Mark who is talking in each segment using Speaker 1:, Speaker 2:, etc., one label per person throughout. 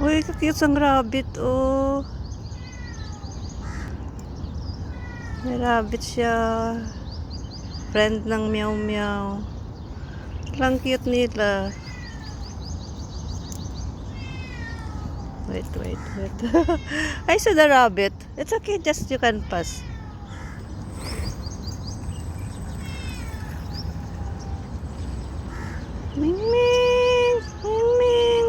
Speaker 1: Uy, kakiyot ang rabbit, oh. May rabbit siya. Friend ng meow meow. Lang cute nila. Wait. I saw the rabbit. It's okay, just you can pass. Ming Ming! Ming Ming!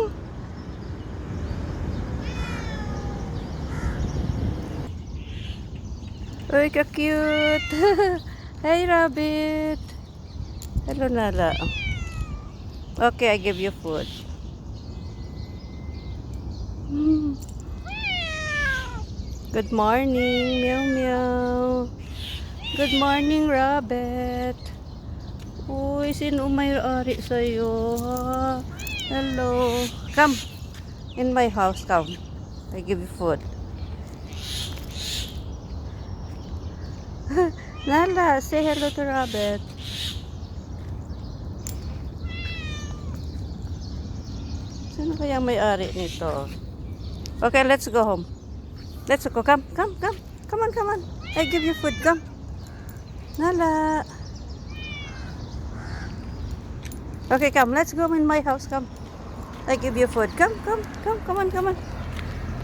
Speaker 1: Uy, ka-cute! Hey, rabbit! Hello, Nala. Okay, I give you food. Good morning, meow meow. Good morning, rabbit. Uy, sino may-ari sa'yo? Ha? Hello. Come. In my house, come. I give you food. Nala, say hello to rabbit. Sino kaya may-ari nito? Okay, let's go home. Let's go. Come. Come on. I give you food. Come. Nala. Okay, come. Let's go in my house. Come. I give you food. Come on.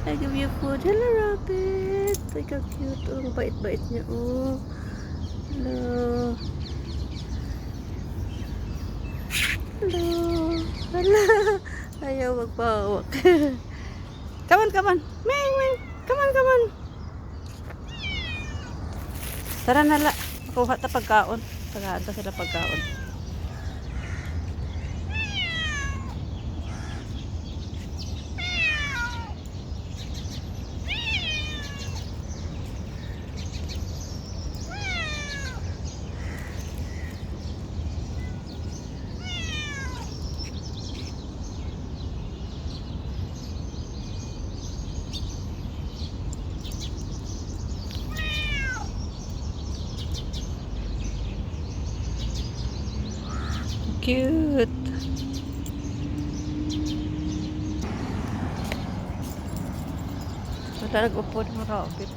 Speaker 1: I give you food. Hello, rabbit. Ay, ka-cute. Oh, ang bait-bait niya. Oh. Hello. Hello. Ayaw magpahawak. Come on. Ming. Come on. Tara, Nala. Makuha ta pagkaon. Pagkaan ta sila pagkaon. Cute. Talagang upo ng rabbit.